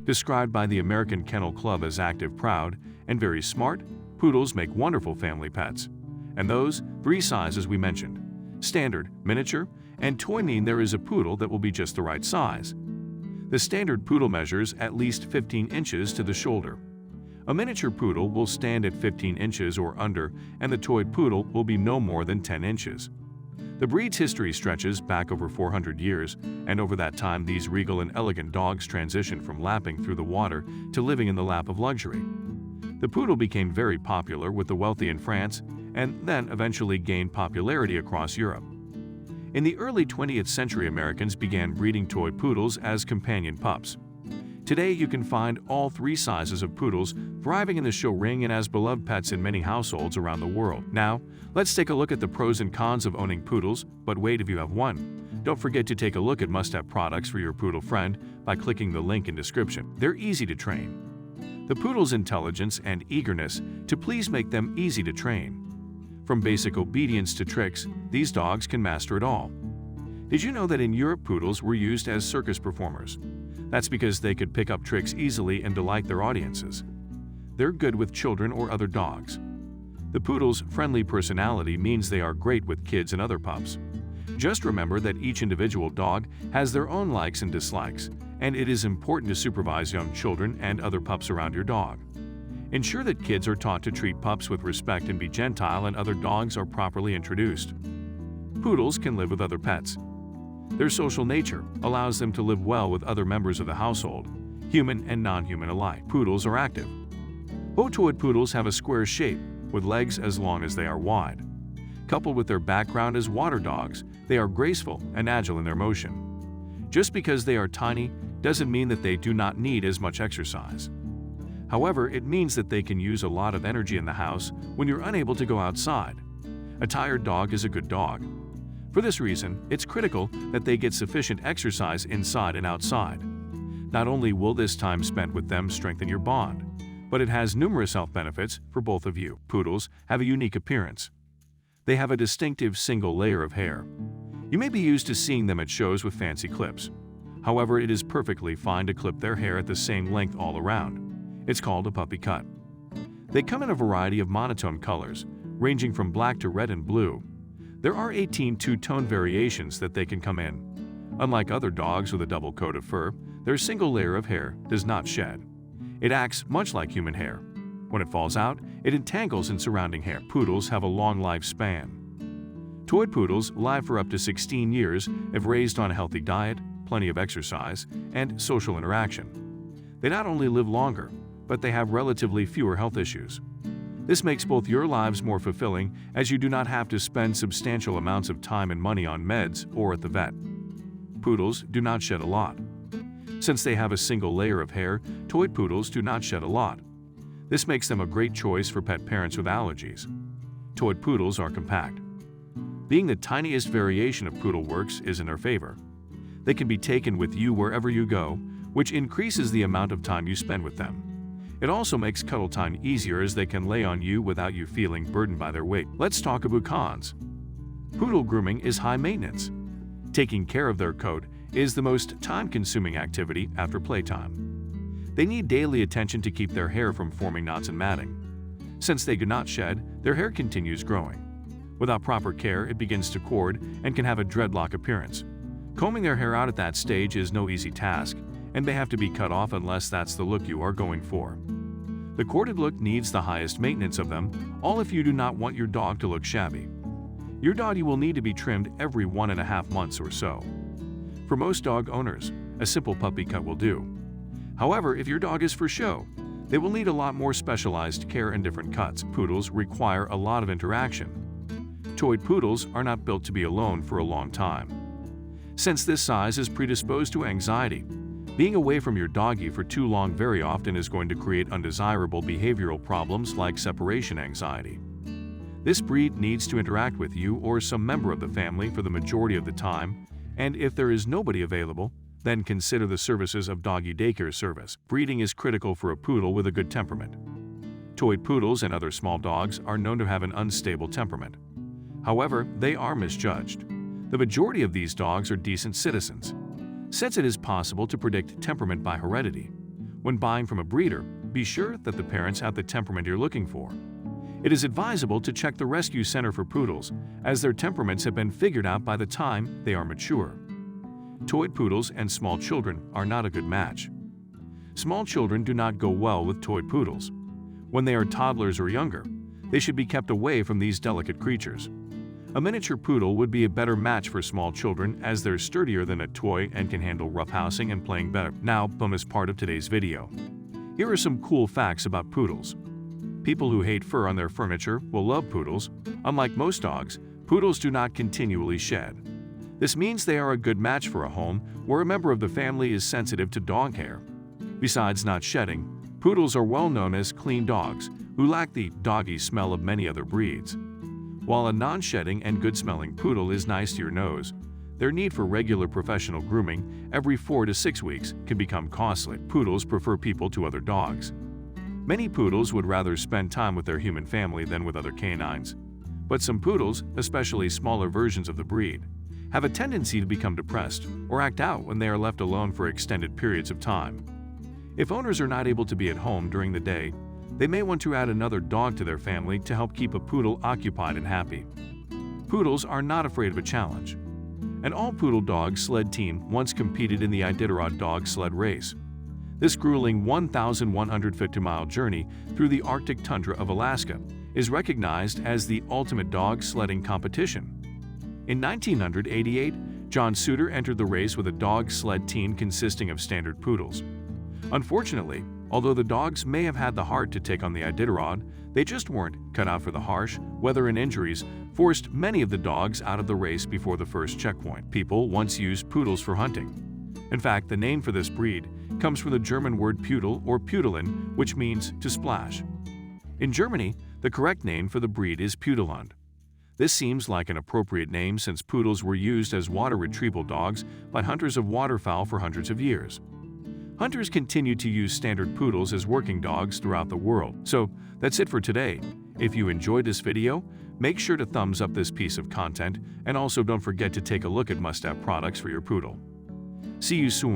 Described by the American Kennel Club as active, proud, and very smart, poodles make wonderful family pets. And those three sizes we mentioned, standard, miniature, and toy, mean there is a poodle that will be just the right size. The standard poodle measures at least 15 inches to the shoulder. A miniature poodle will stand at 15 inches or under, and the toy poodle will be no more than 10 inches. The breed's history stretches back over 400 years, and over that time these regal and elegant dogs transitioned from lapping through the water to living in the lap of luxury. The poodle became very popular with the wealthy in France, and then eventually gained popularity across Europe. In the early 20th century, Americans began breeding toy poodles as companion pups. Today, you can find all three sizes of poodles thriving in the show ring and as beloved pets in many households around the world. Now, let's take a look at the pros and cons of owning poodles, but wait, if you have one, don't forget to take a look at must-have products for your poodle friend by clicking the link in description. They're easy to train. The poodle's intelligence and eagerness to please make them easy to train. From basic obedience to tricks, these dogs can master it all. Did you know that in Europe poodles were used as circus performers? That's because they could pick up tricks easily and delight their audiences. They're good with children or other dogs. The poodle's friendly personality means they are great with kids and other pups. Just remember that each individual dog has their own likes and dislikes, and it is important to supervise young children and other pups around your dog. Ensure that kids are taught to treat pups with respect and be gentle, and other dogs are properly introduced. Poodles can live with other pets. Their social nature allows them to live well with other members of the household, human and non-human alike. Poodles are active. Toy poodles have a square shape with legs as long as they are wide. Coupled with their background as water dogs, they are graceful and agile in their motion. Just because they are tiny doesn't mean that they do not need as much exercise. However, it means that they can use a lot of energy in the house when you're unable to go outside. A tired dog is a good dog. For this reason, it's critical that they get sufficient exercise inside and outside. Not only will this time spent with them strengthen your bond, but it has numerous health benefits for both of you. Poodles have a unique appearance. They have a distinctive single layer of hair. You may be used to seeing them at shows with fancy clips. However, it is perfectly fine to clip their hair at the same length all around. It's called a puppy cut. They come in a variety of monotone colors, ranging from black to red and blue. There are 18 two-tone variations that they can come in. Unlike other dogs with a double coat of fur, their single layer of hair does not shed. It acts much like human hair. When it falls out, it entangles in surrounding hair. Poodles have a long lifespan. Toy poodles live for up to 16 years if raised on a healthy diet, plenty of exercise, and social interaction. They not only live longer, but they have relatively fewer health issues. This makes both your lives more fulfilling, as you do not have to spend substantial amounts of time and money on meds or at the vet. Poodles do not shed a lot. Since they have a single layer of hair, toy poodles do not shed a lot. This makes them a great choice for pet parents with allergies. Toy poodles are compact. Being the tiniest variation of poodle works is in their favor. They can be taken with you wherever you go, which increases the amount of time you spend with them. It also makes cuddle time easier, as they can lay on you without you feeling burdened by their weight. Let's talk about cons. Poodle grooming is high maintenance. Taking care of their coat is the most time-consuming activity after playtime. They need daily attention to keep their hair from forming knots and matting. Since they do not shed, their hair continues growing. Without proper care, it begins to cord and can have a dreadlock appearance. Combing their hair out at that stage is no easy task, and may have to be cut off unless that's the look you are going for. The corded look needs the highest maintenance of them, all if you do not want your dog to look shabby. Your doggy will need to be trimmed every 1.5 months or so. For most dog owners, a simple puppy cut will do. However, if your dog is for show, they will need a lot more specialized care and different cuts. Poodles require a lot of interaction. Toy poodles are not built to be alone for a long time. Since this size is predisposed to anxiety, being away from your doggy for too long very often is going to create undesirable behavioral problems like separation anxiety. This breed needs to interact with you or some member of the family for the majority of the time, and if there is nobody available, then consider the services of doggy daycare service. Breeding is critical for a poodle with a good temperament. Toy poodles and other small dogs are known to have an unstable temperament. However, they are misjudged. The majority of these dogs are decent citizens. Since it is possible to predict temperament by heredity, When buying from a breeder, be sure that the parents have the temperament you're looking for. It is advisable to check the rescue center for poodles, as their temperaments have been figured out by the time they are mature. Toyed poodles and small children are not a good match. Small children do not go well with toyed poodles. When they are toddlers or younger, they should be kept away from these delicate creatures. A miniature poodle would be a better match for small children, as they're sturdier than a toy and can handle roughhousing and playing better. Now, bonus part of today's video. Here are some cool facts about poodles. People who hate fur on their furniture will love poodles. Unlike most dogs, poodles do not continually shed. This means they are a good match for a home where a member of the family is sensitive to dog hair. Besides not shedding, poodles are well known as clean dogs who lack the doggy smell of many other breeds. While a non-shedding and good-smelling poodle is nice to your nose, their need for regular professional grooming every 4 to 6 weeks can become costly. Poodles prefer people to other dogs. Many poodles would rather spend time with their human family than with other canines. But some poodles, especially smaller versions of the breed, have a tendency to become depressed or act out when they are left alone for extended periods of time. If owners are not able to be at home during the day, they may want to add another dog to their family to help keep a poodle occupied and happy. Poodles are not afraid of a challenge. An all-poodle dog sled team once competed in the Iditarod dog sled race. This grueling 1,150-mile journey through the Arctic tundra of Alaska is recognized as the ultimate dog sledding competition. In 1988, John Suter entered the race with a dog sled team consisting of standard poodles. Unfortunately, although the dogs may have had the heart to take on the Iditarod, they just weren't cut out for the harsh weather, and injuries forced many of the dogs out of the race before the first checkpoint. People once used poodles for hunting. In fact, the name for this breed comes from the German word Pudel or Pudeln, which means to splash. In Germany, the correct name for the breed is Pudelhund. This seems like an appropriate name since poodles were used as water retrieval dogs by hunters of waterfowl for hundreds of years. Hunters continue to use standard poodles as working dogs throughout the world. So that's it for today. If you enjoyed this video, make sure to thumbs up this piece of content, and also don't forget to take a look at must-have products for your poodle. See you soon.